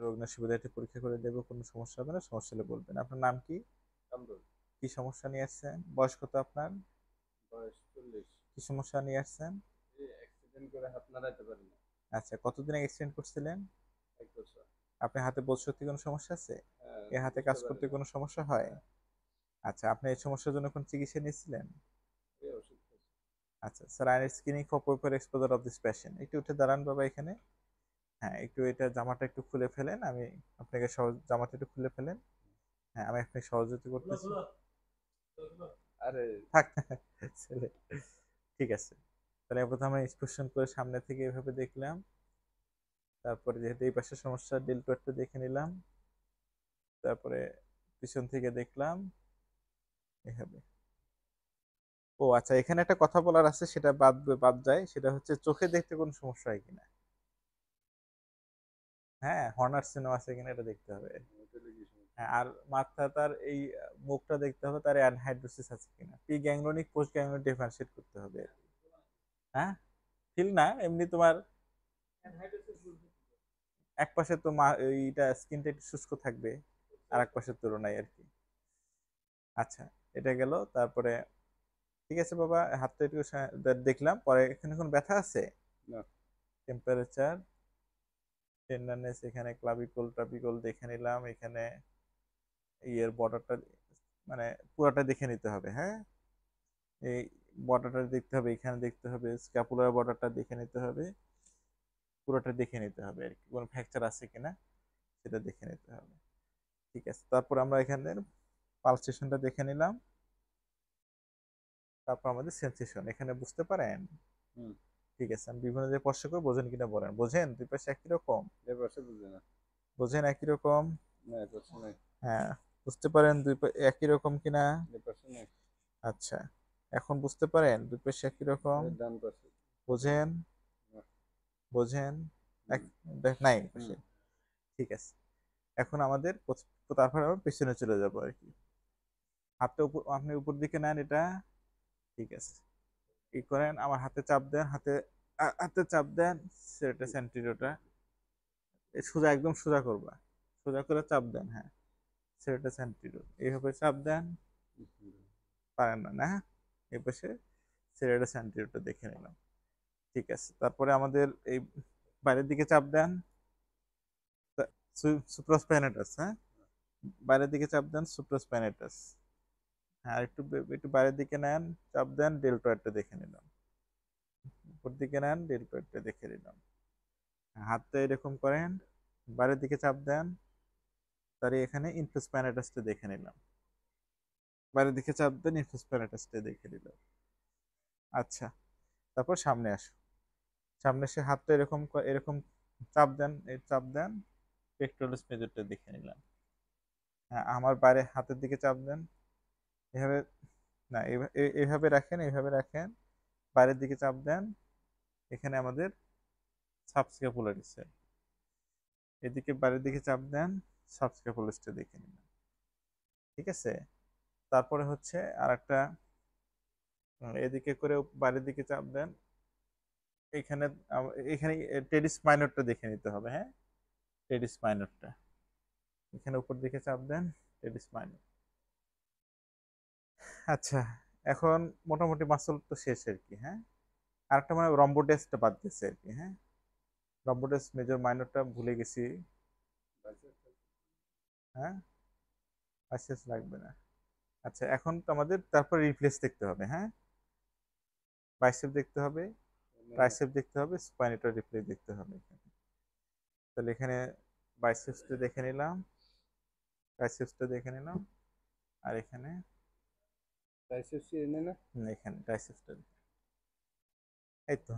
রোগনার সুবিধা একটু পরীক্ষা করে দেবো, কোনো সমস্যা হবে না, সমস্যা হলে বলবেন। আপনার নাম কি? কামরুল। কি সমস্যা নিয়ে আসছেন? বয়স কত আপনার? বয়স 40। কি সমস্যা নিয়ে আসছেন? এই অ্যাক্সিডেন্ট করে হাত নাড়াইতে পারি না। আচ্ছা, কতদিন অ্যাক্সিডেন্ট করছিলেন? 1 বছর। আপনার হাতে বোধশক্তি কোনো সমস্যা আছে? হ্যাঁ, এ হাতে বুঝতে কাজ পারি করতে না। কোনো সমস্যা হয়? হ্যাঁ, আচ্ছা, আপনি এই সমস্যার জন্য কোন চিকিৎসা নিয়েছিলেন? এই ওষুধ খাইছি। আচ্ছা sir, I am screening for proper exposure of this patient. একটু উঠে দাঁড়ান বাবা এখানে। হ্যাঁ, একটু এটা জামাটা একটু খুলে ফেলেন, আমি আপনাকে সহজ, জামাটা একটু খুলে ফেলেন। হ্যাঁ, আমি আপনাকে সহযোগিতা করতেছি। আরে থাক ছেলে। ঠিক আছে, তাহলে প্রথমে ইন্সপেকশন করে সামনে থেকে এভাবে দেখলাম, তারপরে যেহেতু এই পাশের সমস্যা ডেল্টোয়ারটা দেখে নিলাম, তারপরে পিছন থেকে দেখলাম এভাবে। ও আচ্ছা, এখানে একটা কথা বলার আছে, সেটা বাদ বাদ যায়, সেটা হচ্ছে চোখে দেখতে কোনো সমস্যা হয় কিনা। হ্যাঁ, হর্নার সিনেমা আছে কিনা এটা দেখতে হবে। হোটেলে কি সমস্যা? হ্যাঁ, আর মাথা তার এই মুখটা দেখতে হবে, তার অ্যানহাইড্রোসিস আছে কিনা, প্রি গ্যাংগ্রোনিক পোস্ট গ্যাংগ্রোনিক ডিফারেন্সিয়েট করতে হবে। হ্যাঁ, ফিল না এমনি তোমার এক পাশে তো এইটা স্কিনটা একটু শুষ্ক থাকবে আর এক পাশের তুলনায় আর কি। আচ্ছা, এটা গেল। তারপরে ঠিক আছে বাবা, হাতটা একটু দেখলাম, পরে এখানে কোন ব্যথা আছে? না। টেম্পারেচার, টেন্ডারনেস, এখানে ক্লাভিকল টাভিকল দেখে নিলাম, এখানে ইয়ের বর্ডারটা মানে পুরাটা দেখে নিতে হবে। হ্যাঁ, এই বর্ডারটা দেখতে হবে, এখানে দেখতে হবে, স্ক্যাপুলার বর্ডারটা দেখে নিতে হবে, পুরোটা দেখে নিতে হবে আর কি, কোনো ফ্র্যাকচার আছে কিনা সেটা দেখে নিতে হবে। ঠিক আছে, তারপর আমরা এখানে পালসেশনটা দেখে নিলাম, তারপর আমাদের সেন্সেশন এখানে বুঝতে পারেন। হুম। ঠিক আছে, আমি বিভিন্ন যে স্পর্শ করে বোঝেন কিনা বলেন, বোঝেন দুই পাশে একই রকম? এ পাশে বুঝে না। বোঝেন একই রকম? না, এ পাশে নাই। হ্যাঁ, বুঝতে পারেন একই রকম কিনা? এ পাশে নাই। আচ্ছা, এখন বুঝতে পারেন দুই পাশে একই রকম? এ ডান পাশে। বোঝেন? না। বোঝেন? এক হুম। নাই হুম। পাশে। ঠিক আছে, এখন আমাদের তারপর আমরা পেছনে চলে যাবো আর কি। হাতটা উপর, আপনি উপর দিকে নেন এটা। ঠিক আছে, কি করেন, আমার হাতে চাপ দেন, হাতে হাতে চাপ দেন, সেটা সেন্টিরোটা সোজা, একদম সোজা করবা, সোজা করে চাপ দেন। হ্যাঁ, সেটা সেন্টিরো এইভাবে চাপ দেন। পারেন না, না? এই পাশে সেরেটা সেন্টিরোটা দেখে নিলাম। ঠিক আছে, তারপরে আমাদের এই বাইরের দিকে চাপ দেন, সুপ্রাস্পাইনেটাস। হ্যাঁ, বাইরের দিকে চাপ দেন, সুপ্রাস্পাইনেটাস। হ্যাঁ, আর একটু একটু বাইরের দিকে নেন, চাপ দেন, ডেল্টয়েডটা দেখে নিলাম। উপর দিকে নেন, ডেল্টয়েডটা দেখে নিলাম। হাতটা এরকম করেন, বাইরের দিকে চাপ দেন, তার এখানে ইনফ্রাস্পাইনেটাসটা দেখে নিলাম। বাইরের দিকে চাপ দেন, ইনফ্রাস্পাইনেটাসটা দেখে নিলাম। আচ্ছা, তারপর সামনে আসো, সামনে এসে হাতটা এরকম এরকম চাপ দেন, এই চাপ দেন, পেক্টোরালিস মেজরটা দেখে নিলাম। হ্যাঁ, আমার বাইরে হাতের দিকে চাপ দেন, এভাবে না, এইভাবে রাখেন, এইভাবে রাখেন, বাইরের দিকে চাপ দেন, এখানে আমাদের সাবস্ক্যাপুলারিস, এদিকে বাইরের দিকে চাপ দেন, সাবস্ক্যাপুলারিসটা দেখে নিলাম। ঠিক আছে, তারপরে হচ্ছে আর একটা, এদিকে করে বাইরের দিকে চাপ দেন, এখানে এখানে টেডিস মাইনরটা দেখে নিতে হবে। হ্যাঁ, টেডিস মাইনরটা এখানে উপর দিকে চাপ দেন, টেডিস মাইনর। আচ্ছা, এখন মোটামুটি মাসল তো শেষ আর কি। হ্যাঁ, আরেকটা মানে রম্বোডেসটা বাদ দিচ্ছে আর কি। হ্যাঁ, রম্বোডেস মেজর মাইনরটা ভুলে গেছি। হ্যাঁ, আশেষ লাগবে না। আচ্ছা, এখন তো আমাদের তারপর রিফ্লেক্স দেখতে হবে। হ্যাঁ, বাইসেপ দেখতে হবে, ট্রাইসেপ দেখতে হবে, স্পাইনেটার রিফ্লেক্স দেখতে হবে। তাহলে এখানে বাইসেপসটা দেখে নিলাম, ট্রাইসেপসটা দেখে নিলাম, আর এখানে লাইসেন্স এনে না। এখানে ট্রাইসেপসটা, এই তো।